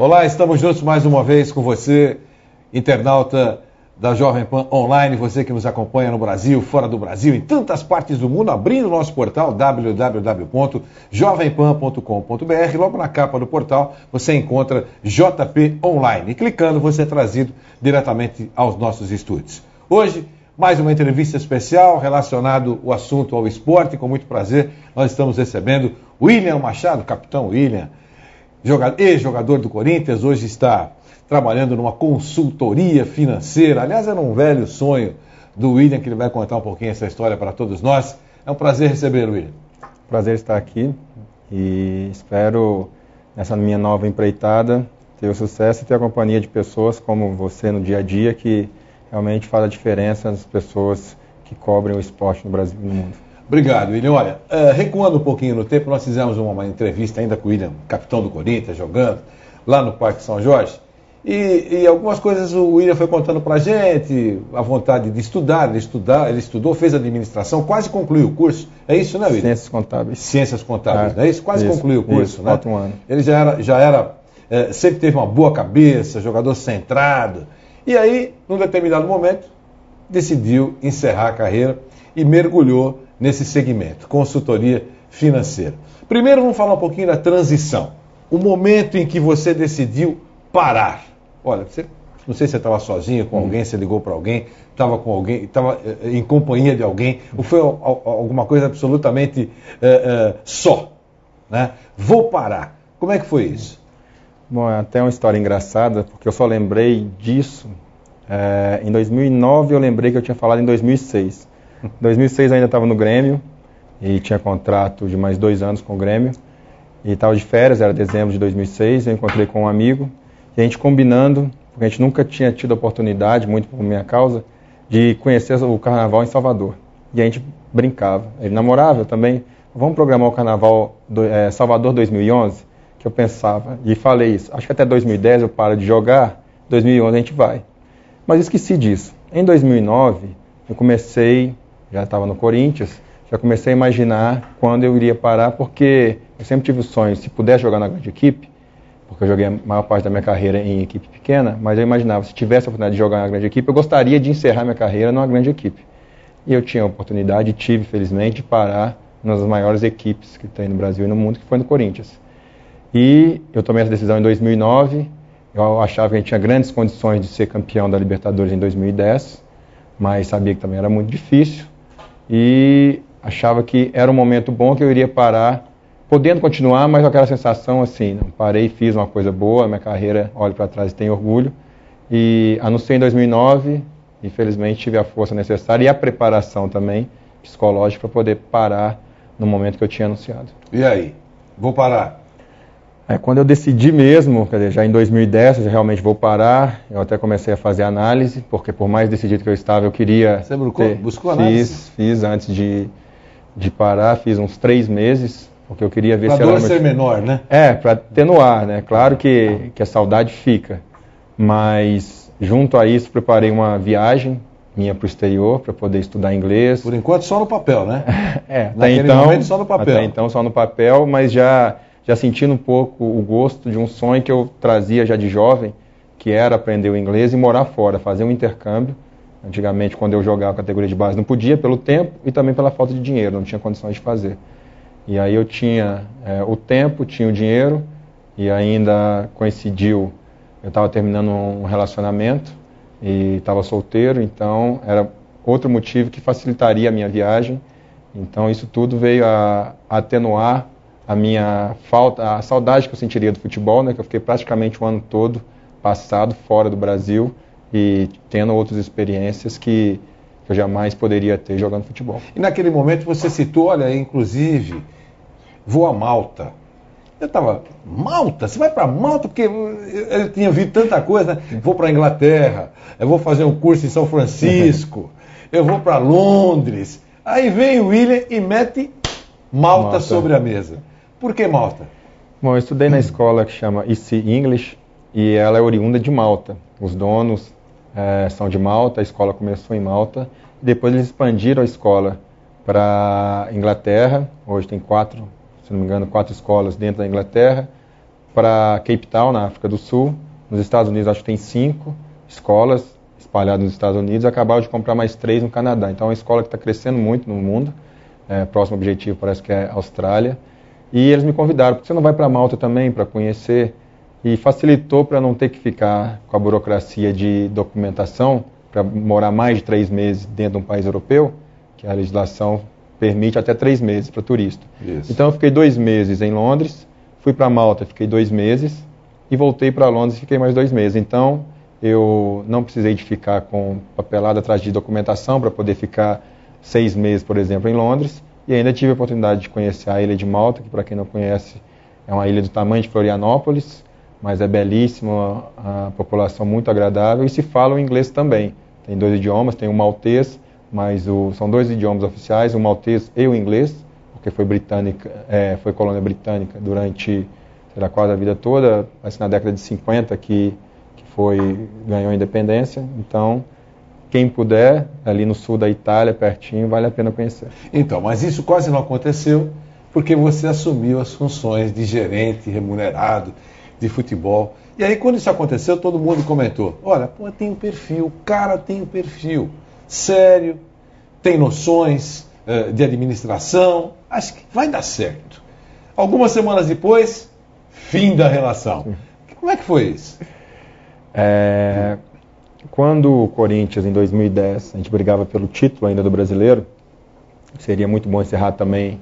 Olá, estamos juntos mais uma vez com você, internauta da Jovem Pan Online, você que nos acompanha no Brasil, fora do Brasil, em tantas partes do mundo, abrindo o nosso portal www.jovempan.com.br. Logo na capa do portal você encontra JP Online. E clicando você é trazido diretamente aos nossos estúdios. Hoje, mais uma entrevista especial relacionado ao assunto ao esporte. Com muito prazer, nós estamos recebendo William Machado, capitão William, ex-jogador do Corinthians, hoje está trabalhando numa consultoria financeira. Aliás, era um velho sonho do William, que ele vai contar um pouquinho essa história para todos nós. É um prazer receber o William. Prazer estar aqui e espero, nessa minha nova empreitada, ter o sucesso e ter a companhia de pessoas como você no dia a dia, que realmente faz a diferença nas pessoas que cobrem o esporte no Brasil e no mundo. Obrigado, William. Olha, recuando um pouquinho no tempo, nós fizemos uma entrevista ainda com o William, capitão do Corinthians, jogando lá no Parque São Jorge. E algumas coisas o William foi contando pra gente, a vontade de estudar, ele estudou, fez administração, quase concluiu o curso. É isso, né, William? Ciências Contábeis. Ciências Contábeis, não é isso? Quase concluiu o curso, né? Falta um ano. Ele sempre teve uma boa cabeça, jogador centrado. E aí, num determinado momento, decidiu encerrar a carreira e mergulhou nesse segmento, consultoria financeira. Primeiro, vamos falar um pouquinho da transição. O momento em que você decidiu parar. Olha, não sei se você estava sozinho, com alguém, você ligou para alguém, estava com alguém, estava em companhia de alguém, ou foi alguma coisa absolutamente só, né? Vou parar. Como é que foi isso? Bom, é até uma história engraçada, porque eu só lembrei disso. Em 2009 eu lembrei que eu tinha falado em 2006. Em 2006 eu ainda estava no Grêmio e tinha contrato de mais 2 anos com o Grêmio. E estava de férias, era dezembro de 2006, eu encontrei com um amigo. E a gente combinando, porque a gente nunca tinha tido a oportunidade, muito por minha causa, de conhecer o carnaval em Salvador. E a gente brincava. Ele namorava, eu também. Vamos programar o carnaval Salvador 2011? Que eu pensava, e falei isso. Acho que até 2010 eu paro de jogar, 2011 a gente vai. Mas esqueci disso. Em 2009, eu comecei, já estava no Corinthians, já comecei a imaginar quando eu iria parar, porque eu sempre tive o sonho, se pudesse jogar na grande equipe, porque eu joguei a maior parte da minha carreira em equipe pequena, mas eu imaginava, se tivesse a oportunidade de jogar na grande equipe, eu gostaria de encerrar minha carreira numa grande equipe. E eu tinha a oportunidade, tive, felizmente, de parar nas maiores equipes que tem no Brasil e no mundo, que foi no Corinthians. E eu tomei essa decisão em 2009, eu achava que a gente tinha grandes condições de ser campeão da Libertadores em 2010, mas sabia que também era muito difícil, e achava que era um momento bom que eu iria parar, podendo continuar, mas com aquela sensação assim, não parei, fiz uma coisa boa, minha carreira, olho para trás e tenho orgulho. E anunciei em 2009, e felizmente tive a força necessária e a preparação também psicológica para poder parar no momento que eu tinha anunciado. E aí? Vou parar? Quando eu decidi mesmo, quer dizer, já em 2010, eu já realmente vou parar, eu até comecei a fazer análise, porque por mais decidido que eu estava, eu queria... Você buscou análise? Fiz antes de parar, fiz uns 3 meses, porque eu queria ver se era... Para a dor ser menor, né? Para atenuar, né? Claro que a saudade fica, mas junto a isso preparei uma viagem minha para o exterior, para poder estudar inglês. Por enquanto só no papel, né? Naquele momento só no papel. Até então só no papel, mas já sentindo um pouco o gosto de um sonho que eu trazia já de jovem, que era aprender o inglês e morar fora, fazer um intercâmbio. Antigamente, quando eu jogava a categoria de base, não podia, pelo tempo e também pela falta de dinheiro, não tinha condições de fazer. E aí eu tinha o tempo, tinha o dinheiro, e ainda coincidiu, eu estava terminando um relacionamento, e estava solteiro, então era outro motivo que facilitaria a minha viagem. Então isso tudo veio a atenuar a minha falta, a saudade que eu sentiria do futebol, né, que eu fiquei praticamente o ano todo passado fora do Brasil e tendo outras experiências que eu jamais poderia ter jogando futebol. E naquele momento você citou, olha, inclusive, vou a Malta. Eu estava, Malta? Você vai para Malta? Porque eu tinha visto tanta coisa, né? Vou para a Inglaterra, eu vou fazer um curso em São Francisco, eu vou para Londres. Aí vem o William e mete Malta sobre a mesa. Por que Malta? Bom, eu estudei na escola que chama EC English e ela é oriunda de Malta. Os donos são de Malta, a escola começou em Malta. Depois eles expandiram a escola para Inglaterra. Hoje tem 4 escolas dentro da Inglaterra. para Cape Town, na África do Sul. Nos Estados Unidos acho que tem 5 escolas espalhadas nos Estados Unidos. Acabaram de comprar mais 3 no Canadá. Então é uma escola que está crescendo muito no mundo. Próximo objetivo parece que é a Austrália. E eles me convidaram, porque você não vai para Malta também para conhecer? E facilitou para não ter que ficar com a burocracia de documentação, para morar mais de 3 meses dentro de um país europeu, que a legislação permite até 3 meses para turista. Isso. Então eu fiquei 2 meses em Londres, fui para Malta, fiquei 2 meses, e voltei para Londres e fiquei mais 2 meses. Então eu não precisei de ficar com papelada atrás de documentação para poder ficar 6 meses, por exemplo, em Londres, e ainda tive a oportunidade de conhecer a ilha de Malta, que para quem não conhece é uma ilha do tamanho de Florianópolis, mas é belíssima, a população muito agradável, e se fala o inglês também. Tem 2 idiomas, tem o maltês, mas são 2 idiomas oficiais, o maltês e o inglês, porque foi colônia britânica durante, sei lá, quase a vida toda, mas na década de 50 que ganhou a independência. Então, quem puder, ali no sul da Itália, pertinho, vale a pena conhecer. Então, mas isso quase não aconteceu, porque você assumiu as funções de gerente remunerado de futebol. E aí, quando isso aconteceu, todo mundo comentou: olha, pô, tem um perfil, o cara tem um perfil sério, tem noções de administração, acho que vai dar certo. Algumas semanas depois, fim da relação. Como é que foi isso? Quando o Corinthians, em 2010, a gente brigava pelo título ainda do Brasileiro, seria muito bom encerrar também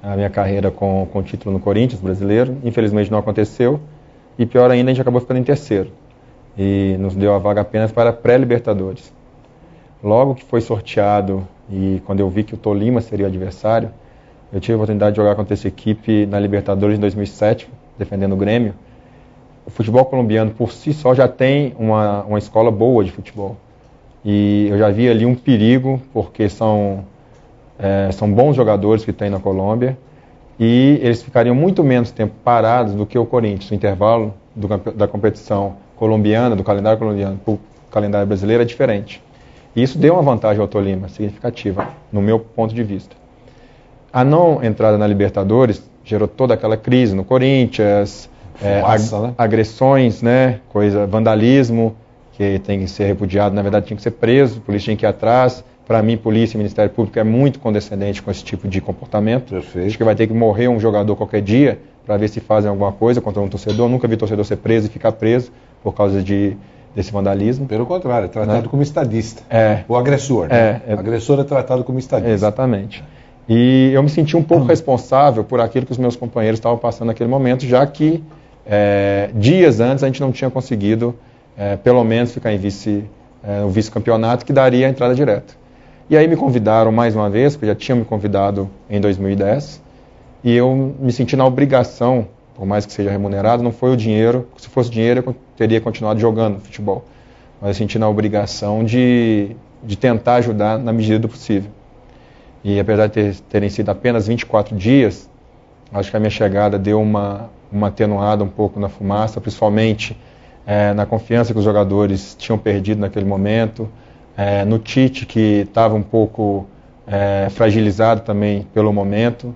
a minha carreira com o título no Corinthians Brasileiro. Infelizmente não aconteceu. E pior ainda, a gente acabou ficando em terceiro. E nos deu a vaga apenas para pré-Libertadores. Logo que foi sorteado, e quando eu vi que o Tolima seria o adversário, eu tive a oportunidade de jogar contra essa equipe na Libertadores em 2007, defendendo o Grêmio. O futebol colombiano, por si só, já tem uma escola boa de futebol. E eu já vi ali um perigo, porque são bons jogadores que tem na Colômbia, e eles ficariam muito menos tempo parados do que o Corinthians. O intervalo da competição colombiana, do calendário colombiano para o calendário brasileiro é diferente. E isso deu uma vantagem ao Tolima, significativa, no meu ponto de vista. A não entrada na Libertadores gerou toda aquela crise no Corinthians, agressões, né, vandalismo, que tem que ser repudiado, na verdade tinha que ser preso, a polícia tinha que ir atrás. Para mim, polícia e Ministério Público é muito condescendente com esse tipo de comportamento. Perfeito. Acho que vai ter que morrer um jogador qualquer dia para ver se fazem alguma coisa contra um torcedor. Nunca vi torcedor ser preso e ficar preso por causa desse vandalismo. Pelo contrário, é tratado, né, como estadista. O agressor. O agressor é tratado como estadista. Exatamente. E eu me senti um pouco responsável por aquilo que os meus companheiros estavam passando naquele momento, já que dias antes a gente não tinha conseguido, pelo menos, ficar em o vice-campeonato, que daria a entrada direta. E aí me convidaram mais uma vez, porque já tinham me convidado em 2010, e eu me senti na obrigação, por mais que seja remunerado, não foi o dinheiro. Se fosse dinheiro, eu teria continuado jogando futebol. Mas eu senti na obrigação de tentar ajudar na medida do possível. E apesar de terem sido apenas 24 dias, acho que a minha chegada deu uma atenuada um pouco na fumaça, principalmente na confiança que os jogadores tinham perdido naquele momento, no Tite, que estava um pouco fragilizado também pelo momento.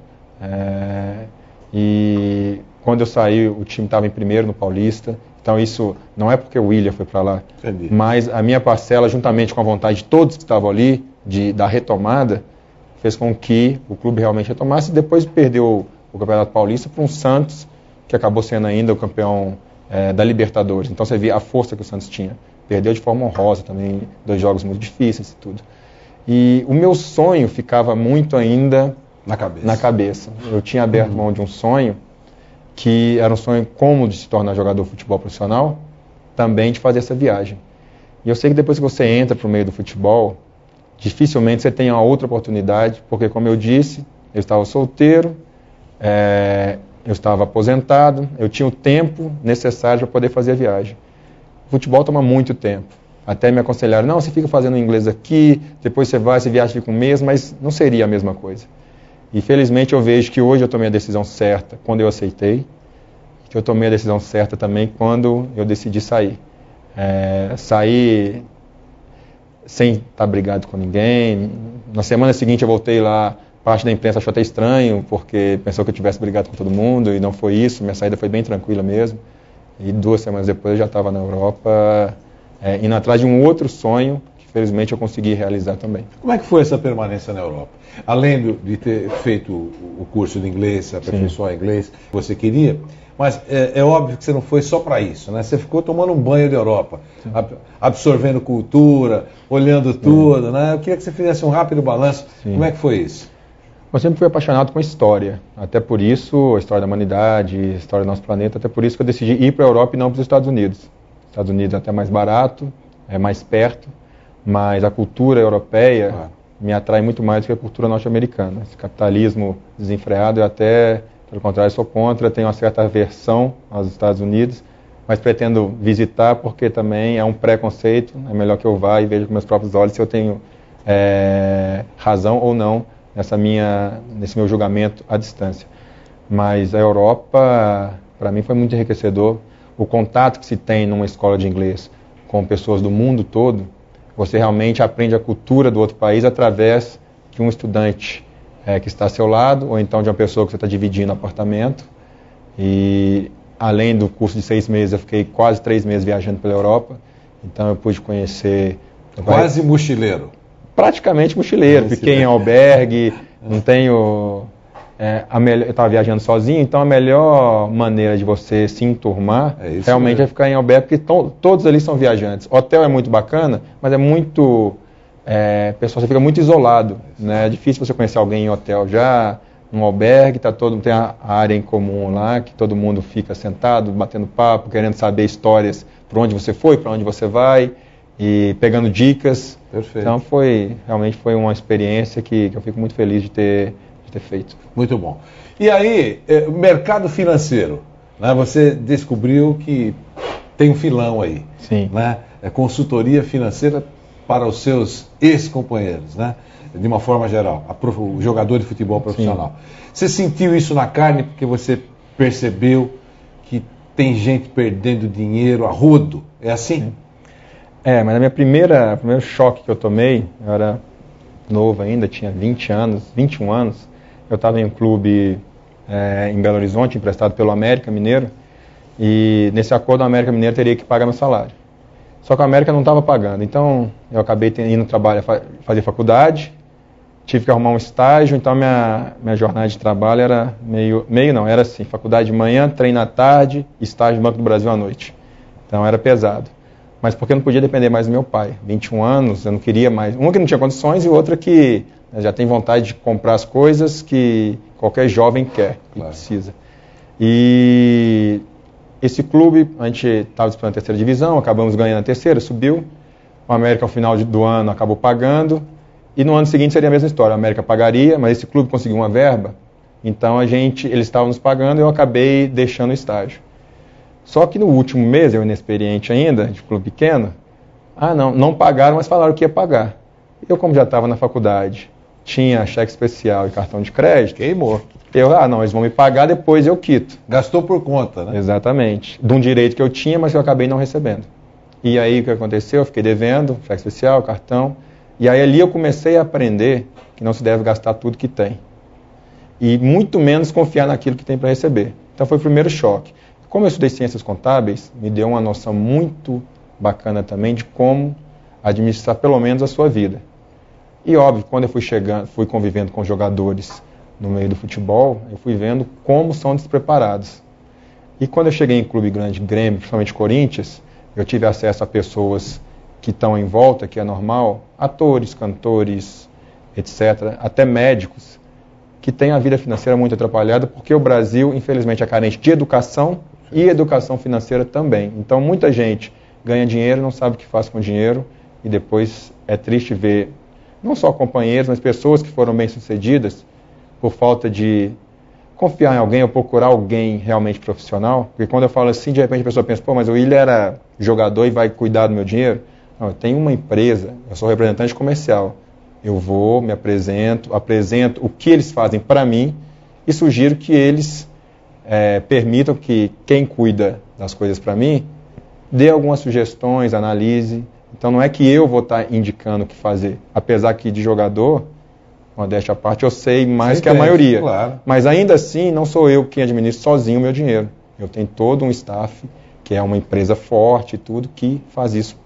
E quando eu saí, o time estava em primeiro no Paulista. Então isso não é porque o William foi para lá. Entendi. Mas a minha parcela, juntamente com a vontade de todos que estavam ali, da retomada, fez com que o clube realmente retomasse. E depois perdeu o Campeonato Paulista para um Santos, que acabou sendo ainda o campeão da Libertadores. Então você vê a força que o Santos tinha. Perdeu de forma honrosa também, 2 jogos muito difíceis e tudo. E o meu sonho ficava muito ainda na cabeça. Eu tinha aberto mão de um sonho, que era um sonho como de se tornar jogador de futebol profissional, também de fazer essa viagem. E eu sei que depois que você entra para o meio do futebol, dificilmente você tem uma outra oportunidade, porque, como eu disse, eu estava solteiro, eu estava aposentado, eu tinha o tempo necessário para poder fazer a viagem. O futebol toma muito tempo. Até me aconselharam: não, você fica fazendo inglês aqui, depois você viaja, fica um mês, mas não seria a mesma coisa. E felizmente eu vejo que hoje eu tomei a decisão certa quando eu aceitei, que eu tomei a decisão certa também quando eu decidi sair. Sair sem estar brigado com ninguém. Na semana seguinte eu voltei lá Parte da imprensa achou até estranho, porque pensou que eu tivesse brigado com todo mundo, e não foi isso. Minha saída foi bem tranquila mesmo. E 2 semanas depois eu já estava na Europa, indo atrás de um outro sonho, que felizmente eu consegui realizar também. Como é que foi essa permanência na Europa? Além de ter feito o curso de inglês, aperfeiçoar inglês, que você queria, mas é óbvio que você não foi só para isso, né? Você ficou tomando um banho de Europa, absorvendo cultura, olhando tudo, né? Eu queria que você fizesse um rápido balanço. Sim. Como é que foi isso? Eu sempre fui apaixonado com história, até por isso, a história da humanidade, a história do nosso planeta, até por isso que eu decidi ir para a Europa e não para os Estados Unidos. Estados Unidos é até mais barato, é mais perto, mas a cultura europeia me atrai muito mais do que a cultura norte-americana. Esse capitalismo desenfreado, eu até, pelo contrário, sou contra, tenho uma certa aversão aos Estados Unidos, mas pretendo visitar porque também é um preconceito, é melhor que eu vá e veja com meus próprios olhos se eu tenho razão ou não nesse meu julgamento à distância. Mas a Europa, para mim, foi muito enriquecedor. O contato que se tem numa escola de inglês com pessoas do mundo todo, você realmente aprende a cultura do outro país através de um estudante que está ao seu lado, ou então de uma pessoa que você está dividindo apartamento. E além do curso de 6 meses, eu fiquei quase 3 meses viajando pela Europa. Então eu pude conhecer... Quase mochileiro. Praticamente mochileiro, fiquei em albergue, não tenho... eu estava viajando sozinho, então a melhor maneira de você se enturmar realmente é ficar em albergue, porque todos ali são viajantes. Hotel é muito bacana, mas é muito... pessoal, você fica muito isolado, né? É difícil você conhecer alguém em hotel. Já no albergue tem a área em comum lá, que todo mundo fica sentado, batendo papo, querendo saber histórias, por onde você foi, para onde você vai, e pegando dicas. Perfeito. Então realmente foi uma experiência que eu fico muito feliz de ter feito. Muito bom. E aí, mercado financeiro, né? Você descobriu que tem um filão aí. Sim. Né? Consultoria financeira para os seus ex-companheiros, né? De uma forma geral, o jogador de futebol profissional. Sim. Você sentiu isso na carne porque você percebeu que tem gente perdendo dinheiro a rodo? É assim? Sim. Mas na primeiro choque que eu tomei, eu era novo ainda, tinha 21 anos, eu estava em um clube em Belo Horizonte, emprestado pelo América Mineiro, e nesse acordo o América Mineiro teria que pagar meu salário. Só que a América não estava pagando, então eu acabei indo trabalhar, fazer faculdade, tive que arrumar um estágio, então minha jornada de trabalho era era assim, faculdade de manhã, treino à tarde, estágio no Banco do Brasil à noite. Então era pesado. Mas porque eu não podia depender mais do meu pai. 21 anos, eu não queria mais. Uma que não tinha condições e outra que já tem vontade de comprar as coisas que qualquer jovem quer e precisa. E esse clube, a gente estava disputando a 3ª divisão, acabamos ganhando a 3ª, subiu. O América, ao final do ano, acabou pagando. E no ano seguinte seria a mesma história. A América pagaria, mas esse clube conseguiu uma verba. Então eles estavam nos pagando e eu acabei deixando o estágio. Só que no último mês, eu inexperiente ainda, de clube pequeno, não pagaram, mas falaram que ia pagar. Eu, como já estava na faculdade, tinha cheque especial e cartão de crédito, queimou. Eles vão me pagar, depois eu quito. Gastou por conta, né? Exatamente. De um direito que eu tinha, mas que eu acabei não recebendo. E aí o que aconteceu? Eu fiquei devendo, cheque especial, cartão. E aí ali eu comecei a aprender que não se deve gastar tudo que tem. E muito menos confiar naquilo que tem para receber. Então foi o primeiro choque. Como eu estudei ciências contábeis, me deu uma noção muito bacana também de como administrar pelo menos a sua vida. E óbvio, quando eu fui convivendo com jogadores no meio do futebol, eu fui vendo como são despreparados. E quando eu cheguei em clube grande, Grêmio, principalmente Corinthians, eu tive acesso a pessoas que estão em volta, que é normal, atores, cantores, etc., até médicos, que têm a vida financeira muito atrapalhada, porque o Brasil, infelizmente, é carente de educação e educação financeira também. Então, muita gente ganha dinheiro, não sabe o que faz com o dinheiro, e depois é triste ver, não só companheiros, mas pessoas que foram bem-sucedidas, por falta de confiar em alguém ou procurar alguém realmente profissional. Porque quando eu falo assim, de repente a pessoa pensa, mas o Willian era jogador e vai cuidar do meu dinheiro? Não, eu tenho uma empresa, eu sou representante comercial. Eu vou, me apresento o que eles fazem para mim e sugiro que eles permitam que quem cuida das coisas para mim dê algumas sugestões, analise. Então não é que eu vou estar indicando o que fazer. Apesar que de jogador, modéstia à parte, eu sei mais Você que a entende, maioria. claro. Mas ainda assim, não sou eu quem administro sozinho o meu dinheiro. Eu tenho todo um staff, que é uma empresa forte e tudo, que faz isso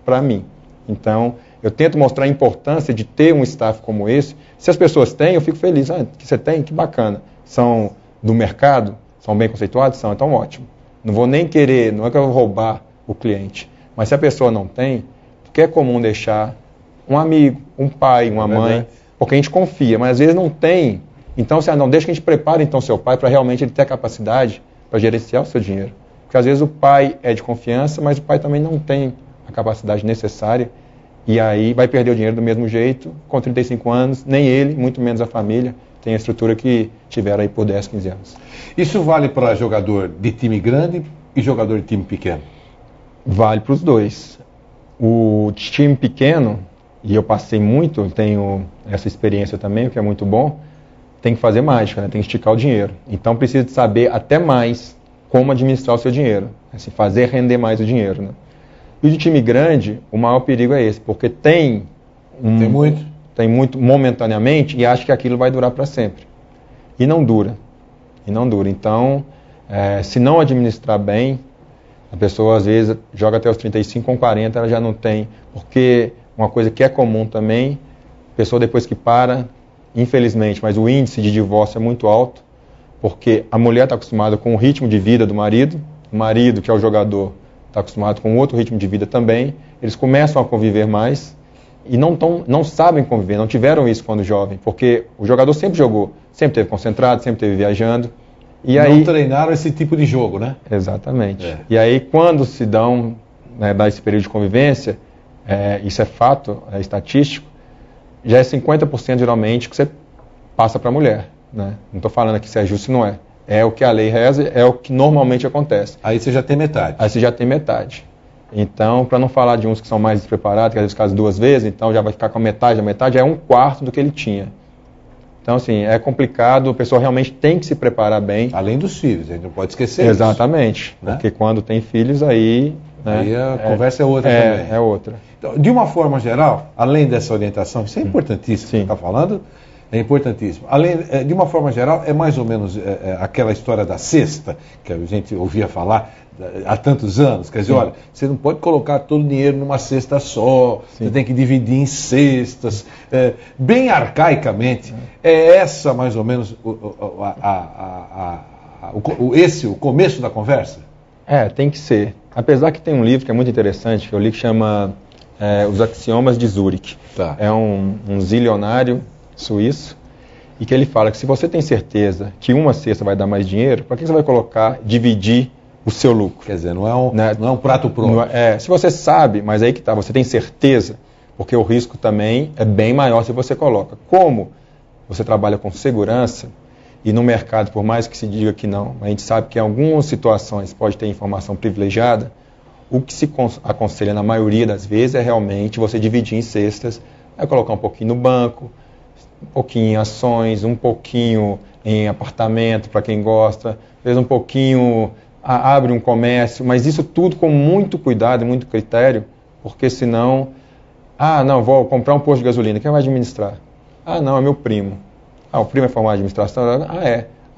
para mim. Então, eu tento mostrar a importância de ter um staff como esse. Se as pessoas têm, eu fico feliz. Ah, que você tem? Que bacana. São do mercado? São bem conceituados? São, então ótimo. Não vou nem querer, não é que eu vou roubar o cliente. Mas se a pessoa não tem, porque é comum deixar um amigo, um pai, uma mãe, porque a gente confia, mas às vezes não tem. Então, não, deixa que a gente prepare então seu pai para realmente ele ter a capacidade para gerenciar o seu dinheiro. Porque às vezes o pai é de confiança, mas o pai também não tem a capacidade necessária e aí vai perder o dinheiro do mesmo jeito, com 35 anos, nem ele, muito menos a família, tem a estrutura que tiveram aí por 10, 15 anos. Isso vale para jogador de time grande e jogador de time pequeno? Vale para os dois. O time pequeno, e eu passei muito, tenho essa experiência também, o que é muito bom, tem que fazer mágica, né? Tem que esticar o dinheiro. Então precisa de saber até mais como administrar o seu dinheiro, assim, fazer render mais o dinheiro, né? E de time grande, o maior perigo é esse, porque tem muito momentaneamente e acha que aquilo vai durar para sempre. E não dura. Então, se não administrar bem, a pessoa às vezes joga até os 35, com 40 ela já não tem. Porque uma coisa que é comum também, a pessoa depois que para, infelizmente, mas o índice de divórcio é muito alto, porque a mulher está acostumada com o ritmo de vida do marido, o marido, que é o jogador, está acostumado com outro ritmo de vida também, eles começam a conviver mais e não sabem conviver, não tiveram isso quando jovem, porque o jogador sempre jogou, sempre esteve concentrado, sempre esteve viajando. E não aí, treinaram esse tipo de jogo, né? Exatamente. E aí, quando se dá esse período de convivência, isso é fato, é estatístico, já é 50% geralmente que você passa para a mulher. Né? Não estou falando aqui se é justo ou não é. É o que a lei reza, é o que normalmente acontece. Aí você já tem metade. Aí você já tem metade. Então, para não falar de uns que são mais despreparados, que às vezes casam 2 vezes, então já vai ficar com a metade é 1/4 do que ele tinha. Então, assim, é complicado, a pessoa realmente tem que se preparar bem. Além dos filhos, a gente não pode esquecer Exatamente, isso, né? Porque quando tem filhos, aí... Aí a conversa é outra também. É outra. Então, de uma forma geral, além dessa orientação, isso é importantíssimo, que você está falando, é importantíssimo. De uma forma geral, é mais ou menos aquela história da cesta, que a gente ouvia falar há tantos anos. Quer dizer, olha, você não pode colocar todo o dinheiro numa cesta só, você tem que dividir em cestas. Bem arcaicamente, é essa mais ou menos o começo da conversa? Tem que ser. Apesar que tem um livro que é muito interessante, que eu li, que chama Os Axiomas de Zurich. Tá. É um zilionário suíço, e que ele fala que se você tem certeza que uma cesta vai dar mais dinheiro, para que você vai dividir o seu lucro? Quer dizer, não é um prato pronto. Se você sabe, mas aí que tá, você tem certeza, porque o risco também é bem maior se você coloca. Como você trabalha com segurança, e no mercado, por mais que se diga que não, a gente sabe que em algumas situações pode ter informação privilegiada, o que se aconselha na maioria das vezes é realmente você dividir em cestas, colocar um pouquinho no banco, um pouquinho em ações, um pouquinho em apartamento para quem gosta, às vezes um pouquinho abre um comércio, mas isso tudo com muito cuidado e muito critério, porque senão, não, vou comprar um posto de gasolina, quem vai administrar? Não, é meu primo. O primo é formado em administração?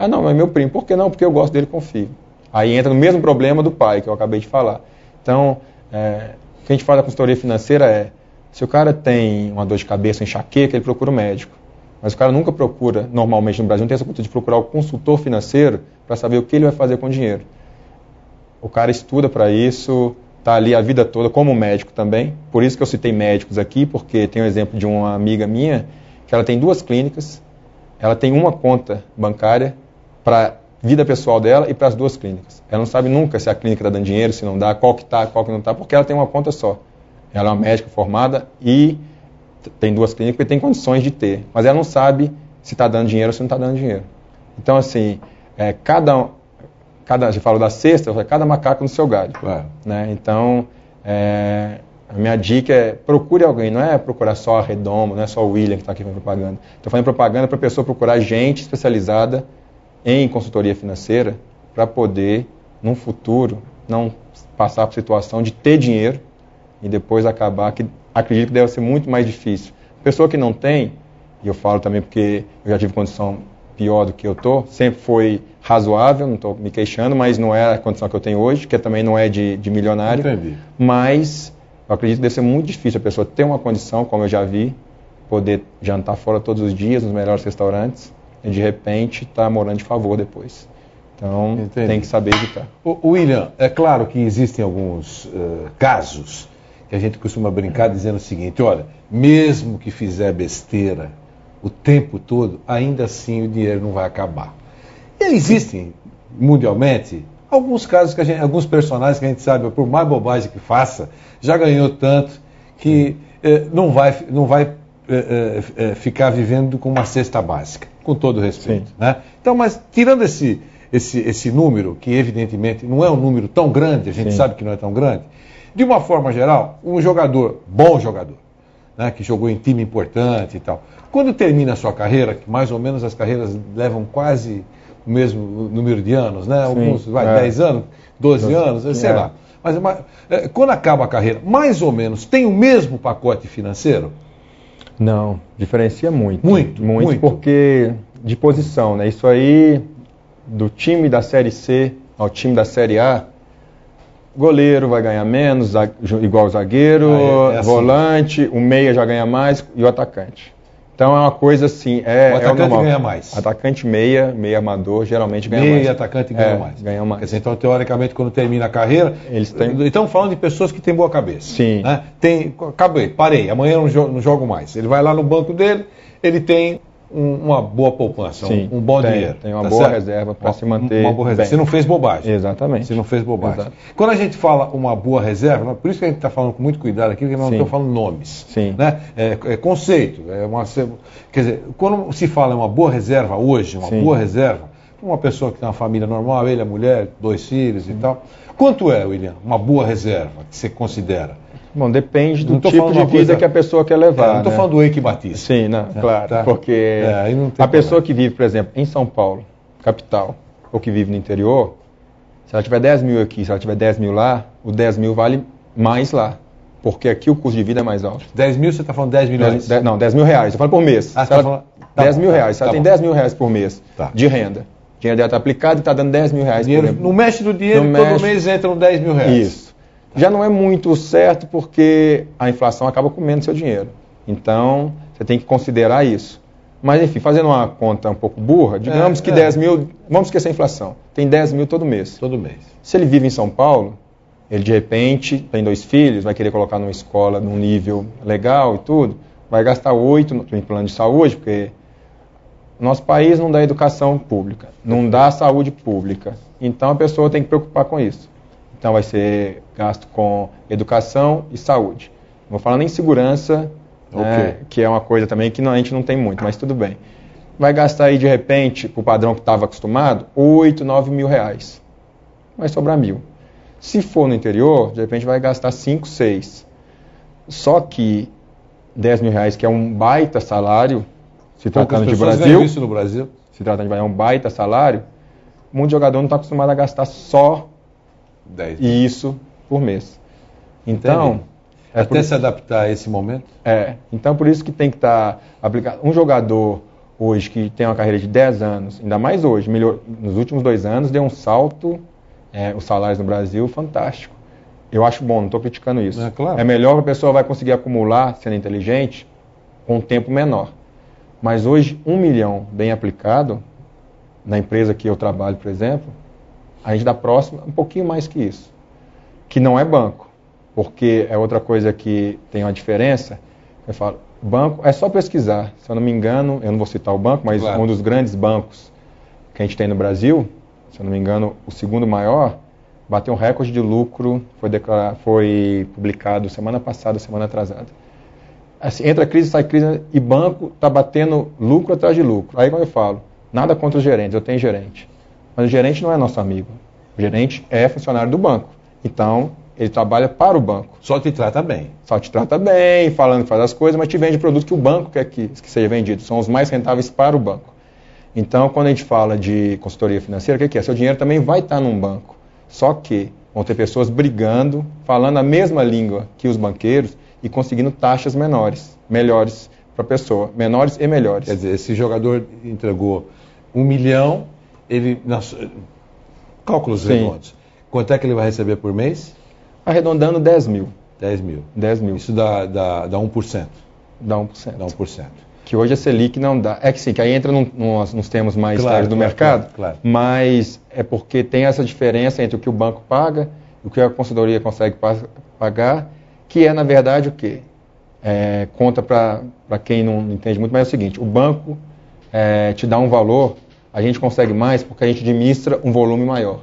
Não, é meu primo. Por que não? Porque eu gosto dele e confio. Aí entra no mesmo problema do pai, que eu acabei de falar. Então, o que a gente fala da consultoria financeira se o cara tem uma dor de cabeça, enxaqueca, ele procura um médico. Mas o cara nunca procura, normalmente no Brasil, não tem essa cultura de procurar o consultor financeiro para saber o que ele vai fazer com o dinheiro. O cara estuda para isso, está ali a vida toda, como médico também. Por isso que eu citei médicos aqui, porque tem um exemplo de uma amiga minha, que ela tem 2 clínicas, ela tem uma conta bancária para a vida pessoal dela e para as 2 clínicas. Ela não sabe nunca se a clínica está dando dinheiro, se não dá, qual que está, qual que não está, porque ela tem uma conta só. Ela é uma médica formada e tem 2 clínicas e tem condições de ter. Mas ela não sabe se está dando dinheiro ou se não está dando dinheiro. Então, assim, você falou da cesta, cada macaco no seu galho. Claro. Né? Então, a minha dica é procure alguém, não é procurar só a Redomo, não é só o William que está aqui fazendo propaganda. Estou fazendo propaganda para a pessoa procurar gente especializada em consultoria financeira para poder, num futuro, não passar por situação de ter dinheiro e depois acabar, que acredito que deve ser muito mais difícil. Pessoa que não tem, e eu falo também porque eu já tive condição pior do que eu estou, sempre foi razoável, não estou me queixando, mas não é a condição que eu tenho hoje, que também não é de milionário. Entendi. Mas eu acredito que deve ser muito difícil a pessoa ter uma condição, como eu já vi, poder jantar fora todos os dias, nos melhores restaurantes, e de repente estar morando de favor depois. Então, Entendi. tem que saber evitar. William, é claro que existem alguns casos que a gente costuma brincar dizendo o seguinte, olha, mesmo que fizer besteira o tempo todo, ainda assim o dinheiro não vai acabar. E existem, mundialmente, alguns casos, alguns personagens que a gente sabe, por mais bobagem que faça, já ganhou tanto que não vai ficar vivendo com uma cesta básica, com todo respeito. Né? Então, mas tirando esse número, que evidentemente não é um número tão grande, a gente sabe que não é tão grande, de uma forma geral, um jogador, bom jogador, né, que jogou em time importante e tal, quando termina a sua carreira, que mais ou menos as carreiras levam quase o mesmo número de anos, né? Alguns, 10 anos, 12 anos, sei lá. Mas quando acaba a carreira, mais ou menos, tem o mesmo pacote financeiro? Não, diferencia muito. Muito. Porque de posição, né? Isso aí, do time da Série C ao time da Série A, goleiro vai ganhar menos, igual o zagueiro, assim. Volante, o meia já ganha mais e o atacante. Então é uma coisa assim, o atacante ganha mais. Atacante meia amador, geralmente ganha mais. Meia e atacante ganha mais. Ganha mais. Quer dizer, então, teoricamente, quando termina a carreira, eles têm... Estamos falando de pessoas que têm boa cabeça. Sim. Né? Acabei, parei, amanhã não jogo mais. Ele vai lá no banco dele, ele tem uma boa poupança, um bom dinheiro. Tem uma boa reserva para se manter. Uma boa reserva. Bem. Você não fez bobagem. Exatamente. Você não fez bobagem. Exato. Quando a gente fala uma boa reserva, por isso que a gente está falando com muito cuidado aqui, porque nós não estamos falando nomes. Sim. Né? É conceito. Quer dizer, quando se fala em uma boa reserva hoje, boa reserva, uma pessoa que tem uma família normal, ele, a mulher, 2 filhos e tal. Quanto é, William, uma boa reserva que você considera? Bom, depende do tipo de vida que a pessoa quer levar. Não estou falando do Eike Batista. Sim, claro. Tá. Porque a pessoa que vive, por exemplo, em São Paulo, capital, ou que vive no interior, se ela tiver 10 mil aqui, se ela tiver 10 mil lá, o 10 mil vale mais lá. Porque aqui o custo de vida é mais alto. 10 mil, você está falando 10 milhões? Não, 10 mil reais. Eu falo por mês. Ah, você falando... 10 mil reais. Se ela tem 10 mil reais por mês de renda, o dinheiro dela está aplicado e está dando 10 mil reais por mês. Não mexe do dinheiro, todo mês entram 10 mil reais. Isso. Já não é muito certo porque a inflação acaba comendo seu dinheiro. Então, você tem que considerar isso. Mas, enfim, fazendo uma conta um pouco burra, digamos que 10 mil, vamos esquecer a inflação, tem 10 mil todo mês. Todo mês. Se ele vive em São Paulo, ele de repente tem 2 filhos, vai querer colocar numa escola num nível legal e tudo, vai gastar 8 no plano de saúde, porque nosso país não dá educação pública, não dá saúde pública. Então, a pessoa tem que preocupar com isso. Então vai ser gasto com educação e saúde. Não vou falar nem segurança, né, que é uma coisa também que a gente não tem muito, mas tudo bem. Vai gastar aí de repente, para o padrão que estava acostumado, 8, 9 mil reais. Vai sobrar 1.000. Se for no interior, de repente vai gastar 5, 6. Só que 10 mil reais, que é um baita salário, se tratando de Brasil, isso no Brasil, se tratando de um baita salário, muito jogador não está acostumado a gastar só 10. Isso por mês. Então, até se adaptar a esse momento? Então por isso que tem que estar aplicado. Um jogador hoje que tem uma carreira de 10 anos, ainda mais hoje, nos últimos 2 anos, deu um salto, os salários no Brasil, fantástico. Eu acho bom, não estou criticando isso. Claro. É melhor que a pessoa vai conseguir acumular, sendo inteligente, com um tempo menor. Mas hoje, 1 milhão bem aplicado, na empresa que eu trabalho, por exemplo, a gente dá próximo um pouquinho mais que isso. Que não é banco. Porque é outra coisa que tem uma diferença. Eu falo, banco é só pesquisar. Se eu não me engano, eu não vou citar o banco, mas um dos grandes bancos que a gente tem no Brasil, se eu não me engano, o segundo maior, bateu um recorde de lucro, foi publicado semana passada, semana atrasada. Assim, entra crise, sai crise, e banco está batendo lucro atrás de lucro. Aí como eu falo, nada contra os gerentes, eu tenho gerente. Mas o gerente não é nosso amigo. O gerente é funcionário do banco. Então, ele trabalha para o banco. Só te trata bem. Só te trata bem, falando que faz as coisas, mas te vende produtos que o banco quer que seja vendido. São os mais rentáveis para o banco. Então, quando a gente fala de consultoria financeira, o que é? Seu dinheiro também vai estar num banco. Só que vão ter pessoas brigando, falando a mesma língua que os banqueiros e conseguindo taxas melhores para a pessoa, menores e melhores. Quer dizer, esse jogador entregou 1 milhão, ele, cálculos Sim. redondos, quanto é que ele vai receber por mês? Arredondando 10 mil. 10 mil. 10 mil. Isso dá 1%. Dá 1%. Dá 1%. Que hoje a Selic não dá. É que sim, que aí entra nos termos mais Claro, sérios do claro, mercado, claro. Mas é porque tem essa diferença entre o que o banco paga e o que a consultoria consegue pagar, que é, na verdade, o quê? Conta para quem não entende muito, mas é o seguinte, o banco te dá um valor, a gente consegue mais porque a gente administra um volume maior.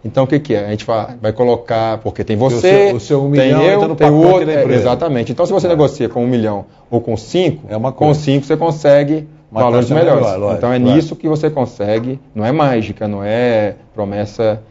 Então, o que é? A gente vai colocar, porque tem você, o seu 1 tem milhão eu, entra no tem o pacote outro. da empresa. Exatamente. Então, se você negocia com 1 milhão ou com 5, É uma com coisa. 5 você consegue Uma valores taxa melhores. melhor, lógico, então, é claro. nisso que você consegue, não é mágica, não é promessa,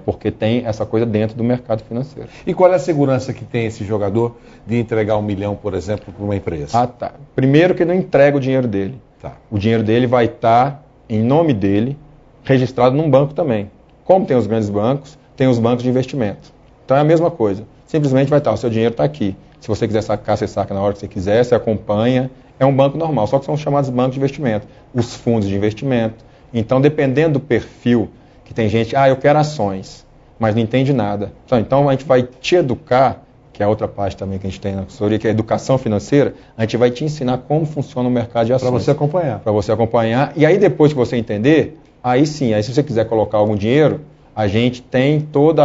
porque tem essa coisa dentro do mercado financeiro. E qual é a segurança que tem esse jogador de entregar 1 milhão, por exemplo, para uma empresa? Ah, tá. Primeiro que não entrega o dinheiro dele. Tá. O dinheiro dele vai estar em nome dele, registrado num banco também. Como tem os grandes bancos, tem os bancos de investimento. Então é a mesma coisa. Simplesmente vai estar, o seu dinheiro está aqui. Se você quiser sacar, você saca na hora que você quiser, você acompanha. É um banco normal, só que são chamados bancos de investimento. Os fundos de investimento. Então, dependendo do perfil, que tem gente, eu quero ações, mas não entende nada. Então, a gente vai te educar, que é a outra parte também que a gente tem na consultoria, que é a educação financeira, a gente vai te ensinar como funciona o mercado de ações. Para você acompanhar. Para você acompanhar. E aí, depois que você entender, aí sim, aí se você quiser colocar algum dinheiro, a gente tem todo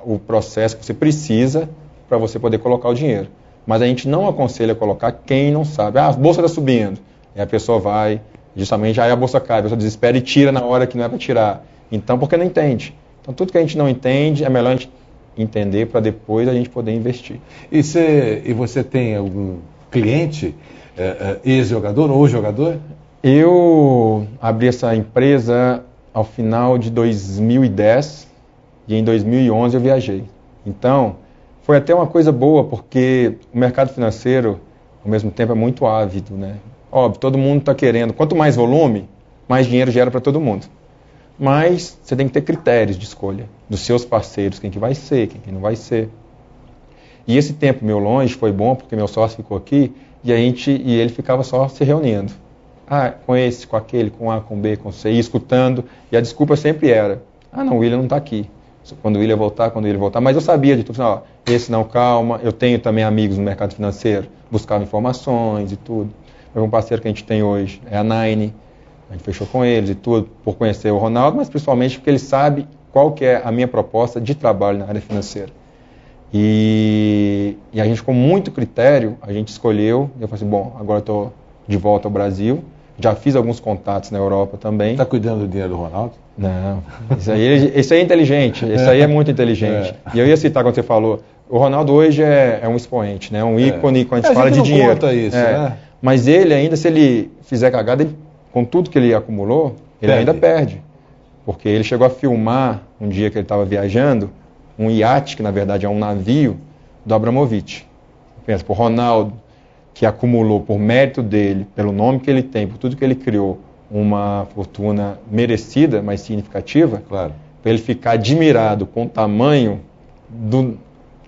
o processo que você precisa para você poder colocar o dinheiro. Mas a gente não aconselha colocar quem não sabe. A bolsa está subindo. E a pessoa vai, justamente, aí a bolsa cai, a pessoa desespera e tira na hora que não é para tirar. Então, porque não entende. Então, tudo que a gente não entende, é melhor a gente entender para depois a gente poder investir. E você tem algum cliente, ex-jogador ou jogador? Eu abri essa empresa ao final de 2010 e em 2011 eu viajei. Então, foi até uma coisa boa, porque o mercado financeiro, ao mesmo tempo, é muito ávido, né? Óbvio, todo mundo está querendo. Quanto mais volume, mais dinheiro gera para todo mundo. Mas você tem que ter critérios de escolha dos seus parceiros, quem que vai ser, quem que não vai ser. E esse tempo meu longe foi bom, porque meu sócio ficou aqui e ele ficava só se reunindo. Com esse, com aquele, com A, com B, com C, e escutando. E a desculpa sempre era, não, o William não está aqui. Quando o William voltar. Mas eu sabia de tudo, esse não, calma. Eu tenho também amigos no mercado financeiro, buscava informações e tudo. Um parceiro que a gente tem hoje é a Nine, a gente fechou com eles e tudo, por conhecer o Ronaldo, mas principalmente porque ele sabe qual que é a minha proposta de trabalho na área financeira. E a gente, com muito critério, a gente escolheu, eu falei assim, agora eu estou de volta ao Brasil, já fiz alguns contatos na Europa também. Está cuidando do dinheiro do Ronaldo? Não, isso aí é inteligente, isso aí é muito inteligente. E eu ia citar quando você falou, o Ronaldo hoje é um expoente, né? Um ícone quando a gente fala de dinheiro. Conta isso, né? Mas ele ainda, se ele fizer cagada, com tudo que ele acumulou, ele ainda perde. Porque ele chegou a filmar, um dia que ele estava viajando, um iate, que na verdade é um navio, do Abramovich. Pensa, o Ronaldo, que acumulou por mérito dele, pelo nome que ele tem, por tudo que ele criou, uma fortuna merecida, mas significativa, claro. Para ele ficar admirado com o tamanho do...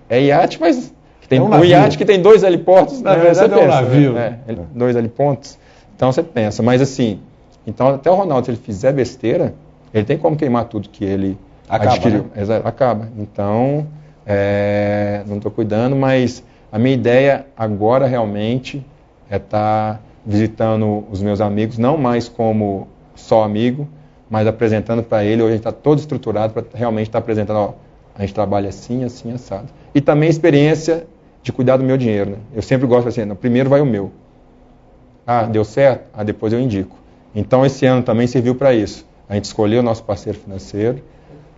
É iate, mas tem um iate que tem 2 heliportos. Na verdade você pensa, um navio. 2 helipontos. Então você pensa, mas assim, então até o Ronaldo, se ele fizer besteira, ele tem como queimar tudo que ele adquiriu. Né? Acaba. Então, não estou cuidando, mas a minha ideia agora realmente é estar visitando os meus amigos, não mais como só amigo, mas apresentando para ele. Hoje a gente está todo estruturado para realmente estar apresentando, a gente trabalha assim, assim, assado. E também a experiência de cuidar do meu dinheiro. Né? Eu sempre gosto assim, primeiro vai o meu. Deu certo? Depois eu indico. Então esse ano também serviu para isso. A gente escolheu o nosso parceiro financeiro,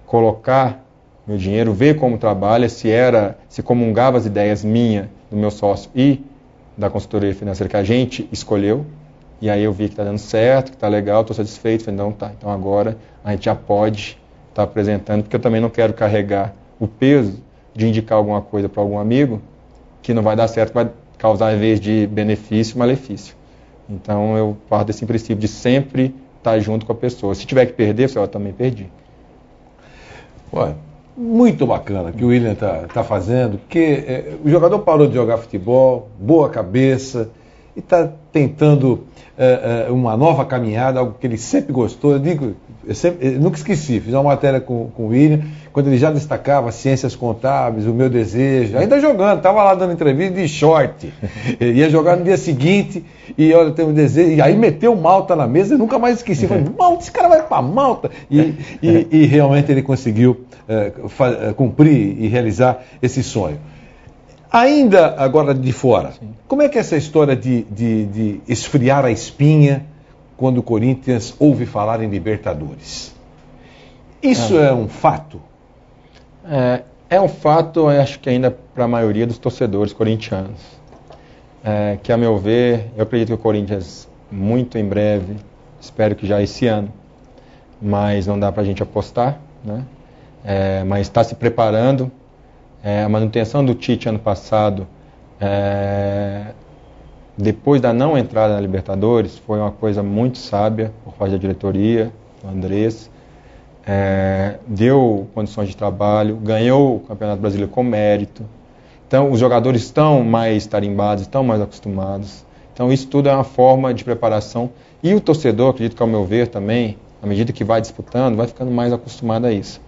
colocar meu dinheiro, ver como trabalha, se comungava as ideias minha, do meu sócio e da consultoria financeira que a gente escolheu. E aí eu vi que está dando certo, que está legal, estou satisfeito. Falei, então agora a gente já pode estar apresentando, porque eu também não quero carregar o peso de indicar alguma coisa para algum amigo que não vai dar certo, vai causar, em vez de benefício, malefício. Então eu parto desse princípio de sempre estar junto com a pessoa. Se tiver que perder, eu também perdi. Muito bacana que o William está fazendo, porque o jogador parou de jogar futebol, boa cabeça, e está tentando uma nova caminhada, algo que ele sempre gostou. Eu nunca esqueci, fiz uma matéria com o William, quando ele já destacava ciências contábeis, o meu desejo, ainda jogando, estava lá dando entrevista de short, ia jogar no dia seguinte, e olha, tem um desejo, e aí meteu Malta na mesa, eu nunca mais esqueci, falei, Malta, esse cara vai para Malta, e realmente ele conseguiu cumprir e realizar esse sonho. Ainda agora de fora, como é que é essa história de esfriar a espinha quando o Corinthians ouve falar em Libertadores? Isso é um fato? É um fato, eu acho que ainda para a maioria dos torcedores corintianos. Que, a meu ver, eu acredito que o Corinthians, muito em breve, espero que já esse ano, mas não dá para a gente apostar, né? Mas está se preparando. A manutenção do Tite ano passado, depois da não entrada na Libertadores, foi uma coisa muito sábia por parte da diretoria, do Andrés. Deu condições de trabalho, ganhou o Campeonato Brasileiro com mérito. Então, os jogadores estão mais tarimbados, estão mais acostumados. Então, isso tudo é uma forma de preparação. E o torcedor, acredito que, ao meu ver também, à medida que vai disputando, vai ficando mais acostumado a isso.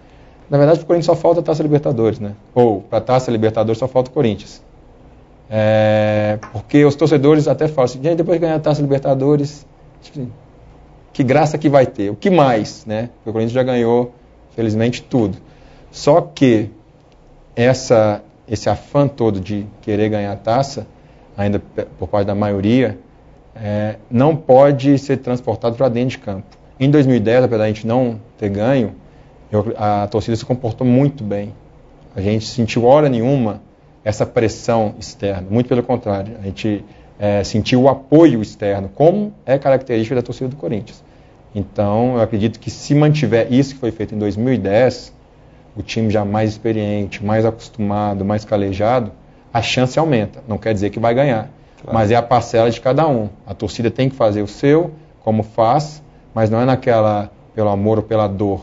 Na verdade, para o Corinthians só falta a Taça Libertadores, né? Ou, para a Taça Libertadores só falta o Corinthians. Porque os torcedores até falam assim, depois de ganhar a Taça Libertadores, que graça que vai ter? O que mais, né? Porque o Corinthians já ganhou, felizmente, tudo. Só que esse afã todo de querer ganhar a taça, ainda por parte da maioria, não pode ser transportado para dentro de campo. Em 2010, apesar de a gente não ter ganho, a torcida se comportou muito bem. A gente sentiu hora nenhuma essa pressão externa, muito pelo contrário, a gente sentiu o apoio externo, como é característica da torcida do Corinthians. Então, eu acredito que se mantiver isso que foi feito em 2010, o time já mais experiente, mais acostumado, mais calejado, a chance aumenta. Não quer dizer que vai ganhar, claro, mas é a parcela de cada um. A torcida tem que fazer o seu, como faz, mas não é naquela pelo amor ou pela dor,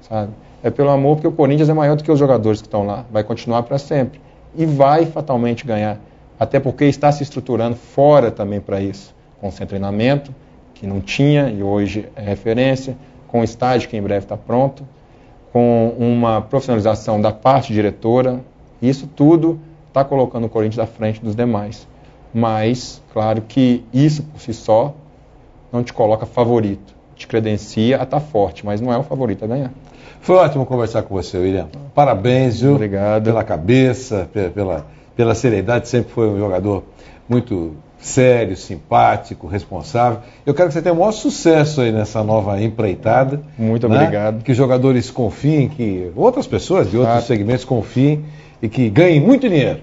sabe? É pelo amor, porque o Corinthians é maior do que os jogadores que estão lá, vai continuar para sempre e vai fatalmente ganhar, até porque está se estruturando fora também para isso, com seu treinamento, que não tinha e hoje é referência, com o estádio que em breve está pronto, com uma profissionalização da parte diretora, isso tudo está colocando o Corinthians à frente dos demais. Mas, claro que isso por si só não te coloca favorito, te credencia a estar forte, mas não é o favorito a ganhar. Foi ótimo conversar com você, William. Parabéns, viu? Obrigado. Pela cabeça, pela seriedade, sempre foi um jogador muito sério, simpático, responsável. Eu quero que você tenha o maior sucesso aí nessa nova empreitada. Muito obrigado. Que os jogadores confiem, que outras pessoas de outros segmentos confiem e que ganhem muito dinheiro.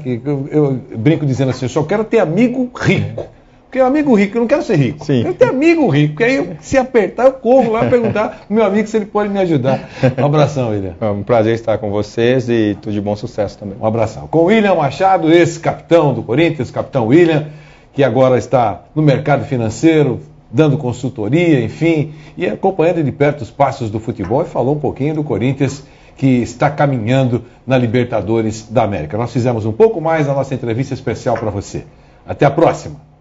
Que eu brinco dizendo assim, eu só quero ter amigo rico. Porque amigo rico, eu não quero ser rico. Sim. Eu tenho amigo rico, porque aí se apertar eu corro lá perguntar pro meu amigo se ele pode me ajudar. Um abração, William. É um prazer estar com vocês e tudo de bom sucesso também. Um abração. Com o William Machado, esse capitão do Corinthians, capitão William, que agora está no mercado financeiro, dando consultoria, enfim, e acompanhando de perto os passos do futebol, e falou um pouquinho do Corinthians, que está caminhando na Libertadores da América. Nós fizemos um pouco mais a nossa entrevista especial para você. Até a próxima.